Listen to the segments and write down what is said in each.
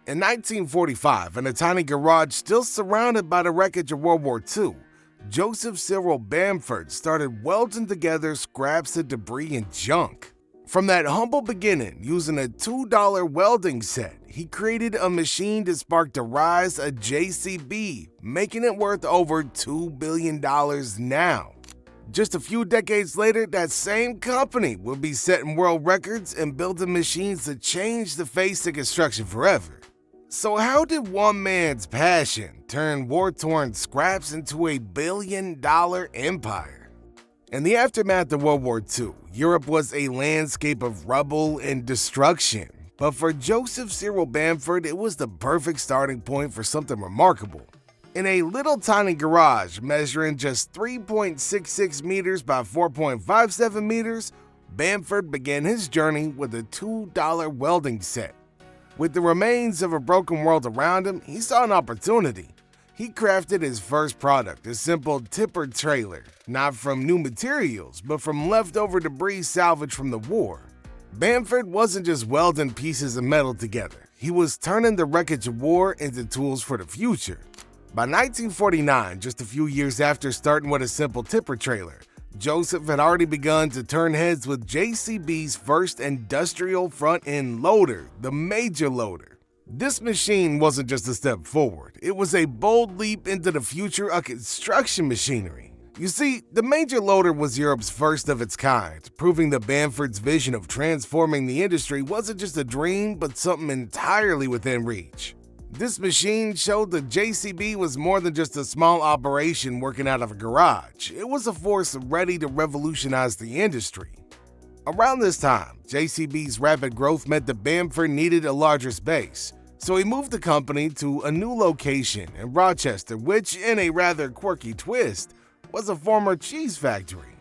In 1945, in a tiny garage still surrounded by the wreckage of World War II, Joseph Cyril Bamford started welding together scraps of debris and junk. From that humble beginning, using a $2 welding set, he created a machine that sparked the rise of JCB, making it worth over $2 billion now. Just a few decades later, that same company would be setting world records and building machines that changed the face of construction forever. So how did one man's passion turn war-torn scraps into a billion-dollar empire? In the aftermath of World War II, Europe was a landscape of rubble and destruction. But for Joseph Cyril Bamford, it was the perfect starting point for something remarkable. In a little tiny garage measuring just 3.66 meters by 4.57 meters, Bamford began his journey with a $2 welding set. With the remains of a broken world around him, he saw an opportunity. He crafted his first product, a simple tipper trailer, not from new materials, but from leftover debris salvaged from the war. Bamford wasn't just welding pieces of metal together, he was turning the wreckage of war into tools for the future. By 1949, just a few years after starting with a simple tipper trailer, Joseph had already begun to turn heads with JCB's first industrial front-end loader, the major loader. This machine wasn't just a step forward, it was a bold leap into the future of construction machinery. You see, the major loader was Europe's first of its kind, proving that Bamford's vision of transforming the industry wasn't just a dream, but something entirely within reach. This machine showed that JCB was more than just a small operation working out of a garage. It was a force ready to revolutionize the industry. Around this time, JCB's rapid growth meant that Bamford needed a larger space, so he moved the company to a new location in Rochester, which, in a rather quirky twist, was a former cheese factory.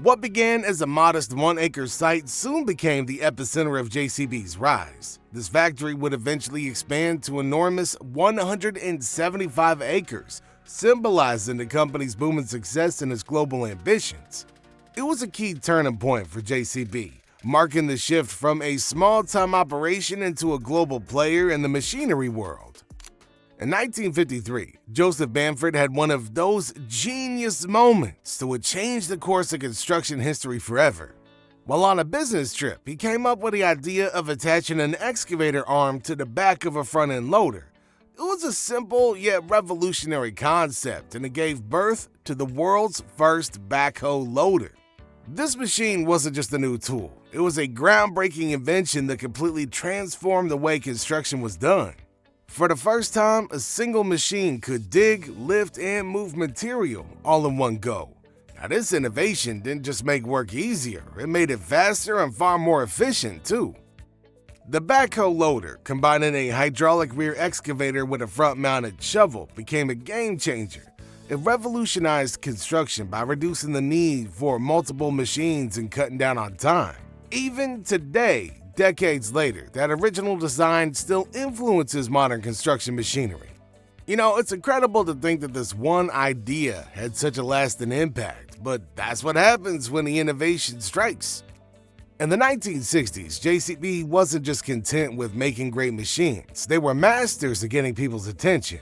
What began as a modest 1-acre site soon became the epicenter of JCB's rise. This factory would eventually expand to enormous 175 acres, symbolizing the company's booming success and its global ambitions. It was a key turning point for JCB, marking the shift from a small-time operation into a global player in the machinery world. In 1953, Joseph Bamford had one of those genius moments that would change the course of construction history forever. While on a business trip, he came up with the idea of attaching an excavator arm to the back of a front-end loader. It was a simple yet revolutionary concept, and it gave birth to the world's first backhoe loader. This machine wasn't just a new tool, it was a groundbreaking invention that completely transformed the way construction was done. For the first time, a single machine could dig, lift, and move material all in one go. Now, this innovation didn't just make work easier, it made it faster and far more efficient, too. The backhoe loader, combining a hydraulic rear excavator with a front-mounted shovel, became a game-changer. It revolutionized construction by reducing the need for multiple machines and cutting down on time. Even today, decades later, that original design still influences modern construction machinery. You know, it's incredible to think that this one idea had such a lasting impact, but that's what happens when the innovation strikes. In the 1960s, JCB wasn't just content with making great machines, they were masters at getting people's attention.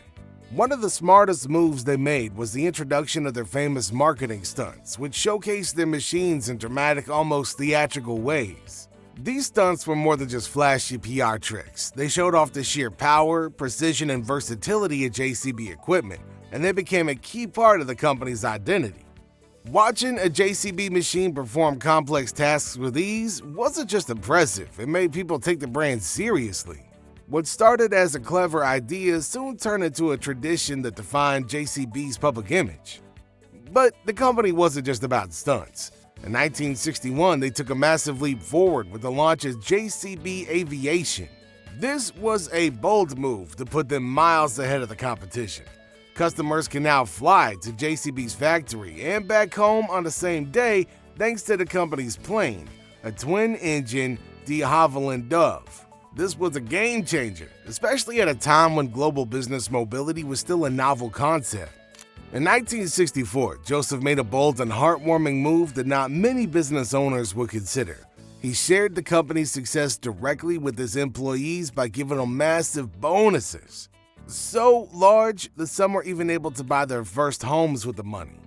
One of the smartest moves they made was the introduction of their famous marketing stunts, which showcased their machines in dramatic, almost theatrical ways. These stunts were more than just flashy PR tricks. They showed off the sheer power, precision, and versatility of JCB equipment, and they became a key part of the company's identity. Watching a JCB machine perform complex tasks with ease wasn't just impressive, it made people take the brand seriously. What started as a clever idea soon turned into a tradition that defined JCB's public image. But the company wasn't just about stunts. In 1961, they took a massive leap forward with the launch of JCB Aviation. This was a bold move to put them miles ahead of the competition. Customers can now fly to JCB's factory and back home on the same day thanks to the company's plane, a twin-engine de Havilland Dove. This was a game changer, especially at a time when global business mobility was still a novel concept. In 1964, Joseph made a bold and heartwarming move that not many business owners would consider. He shared the company's success directly with his employees by giving them massive bonuses. So large that some were even able to buy their first homes with the money.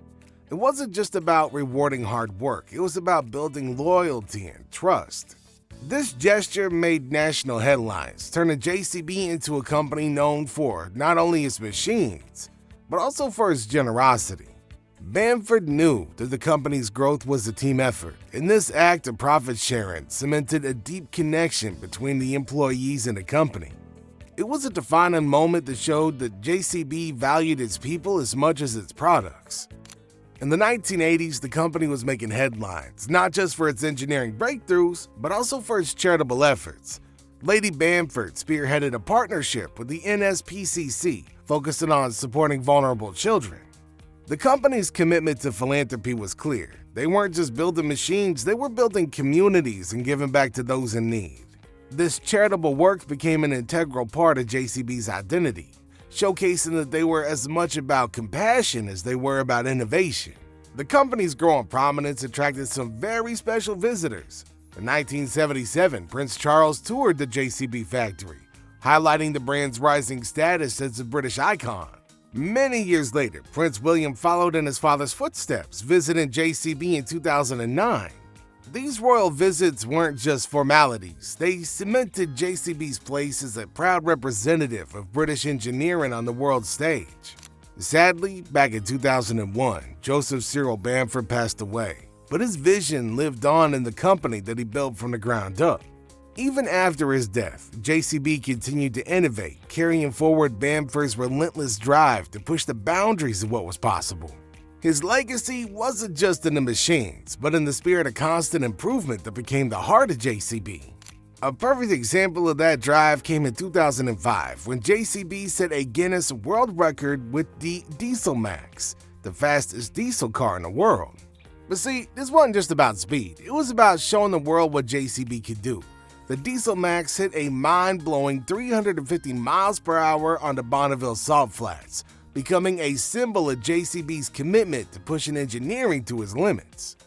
It wasn't just about rewarding hard work, it was about building loyalty and trust. This gesture made national headlines, turning JCB into a company known for not only its machines, but also for its generosity. Bamford knew that the company's growth was a team effort, and this act of profit sharing cemented a deep connection between the employees and the company. It was a defining moment that showed that JCB valued its people as much as its products. In the 1980s, the company was making headlines, not just for its engineering breakthroughs, but also for its charitable efforts. Lady Bamford spearheaded a partnership with the NSPCC, focusing on supporting vulnerable children. The company's commitment to philanthropy was clear. They weren't just building machines, they were building communities and giving back to those in need. This charitable work became an integral part of JCB's identity, showcasing that they were as much about compassion as they were about innovation. The company's growing prominence attracted some very special visitors. In 1977, Prince Charles toured the JCB factory, highlighting the brand's rising status as a British icon. Many years later, Prince William followed in his father's footsteps, visiting JCB in 2009. These royal visits weren't just formalities, they cemented JCB's place as a proud representative of British engineering on the world stage. Sadly, back in 2001, Joseph Cyril Bamford passed away, but his vision lived on in the company that he built from the ground up. Even after his death, JCB continued to innovate, carrying forward Bamford's relentless drive to push the boundaries of what was possible. His legacy wasn't just in the machines, but in the spirit of constant improvement that became the heart of JCB. A perfect example of that drive came in 2005 when JCB set a Guinness World Record with the Diesel Max, the fastest diesel car in the world. But see, this wasn't just about speed, it was about showing the world what JCB could do. The Diesel Max hit a mind-blowing 350 miles per hour on the Bonneville Salt Flats, becoming a symbol of JCB's commitment to pushing engineering to its limits.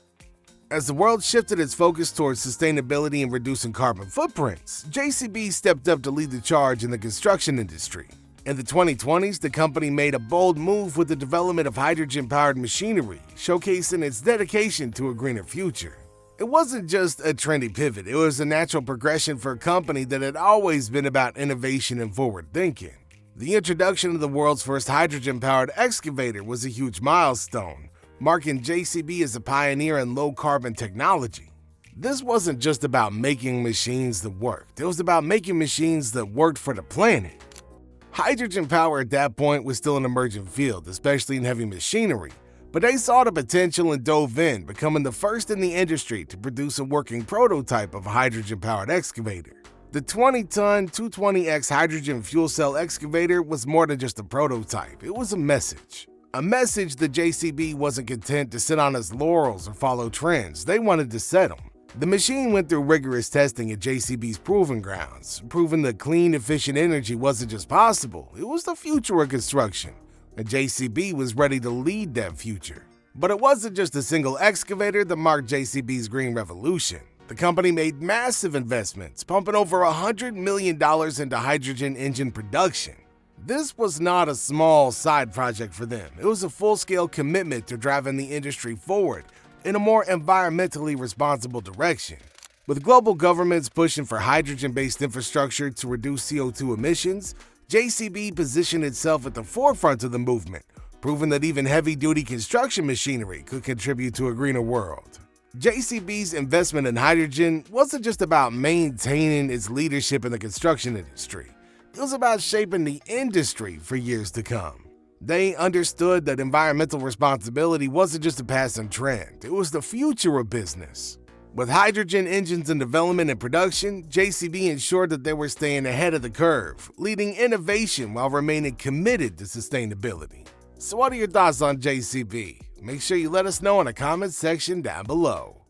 As the world shifted its focus towards sustainability and reducing carbon footprints, JCB stepped up to lead the charge in the construction industry. In the 2020s, the company made a bold move with the development of hydrogen-powered machinery, showcasing its dedication to a greener future. It wasn't just a trendy pivot, it was a natural progression for a company that had always been about innovation and forward thinking. The introduction of the world's first hydrogen-powered excavator was a huge milestone, marking JCB as a pioneer in low-carbon technology. This wasn't just about making machines that worked, it was about making machines that worked for the planet. Hydrogen power at that point was still an emerging field, especially in heavy machinery, but they saw the potential and dove in, becoming the first in the industry to produce a working prototype of a hydrogen-powered excavator. The 20-ton 220X hydrogen fuel cell excavator was more than just a prototype, it was a message. A message that JCB wasn't content to sit on its laurels or follow trends, they wanted to set them. The machine went through rigorous testing at JCB's proving grounds, proving that clean, efficient energy wasn't just possible, it was the future of construction, and JCB was ready to lead that future. But it wasn't just a single excavator that marked JCB's green revolution. The company made massive investments, pumping over $100 million into hydrogen engine production. This was not a small side project for them, it was a full-scale commitment to driving the industry forward in a more environmentally responsible direction. With global governments pushing for hydrogen-based infrastructure to reduce CO2 emissions, JCB positioned itself at the forefront of the movement, proving that even heavy-duty construction machinery could contribute to a greener world. JCB's investment in hydrogen wasn't just about maintaining its leadership in the construction industry. It was about shaping the industry for years to come. They understood that environmental responsibility wasn't just a passing trend, it was the future of business. With hydrogen engines in development and production, JCB ensured that they were staying ahead of the curve, leading innovation while remaining committed to sustainability. So what are your thoughts on JCB? Make sure you let us know in the comments section down below.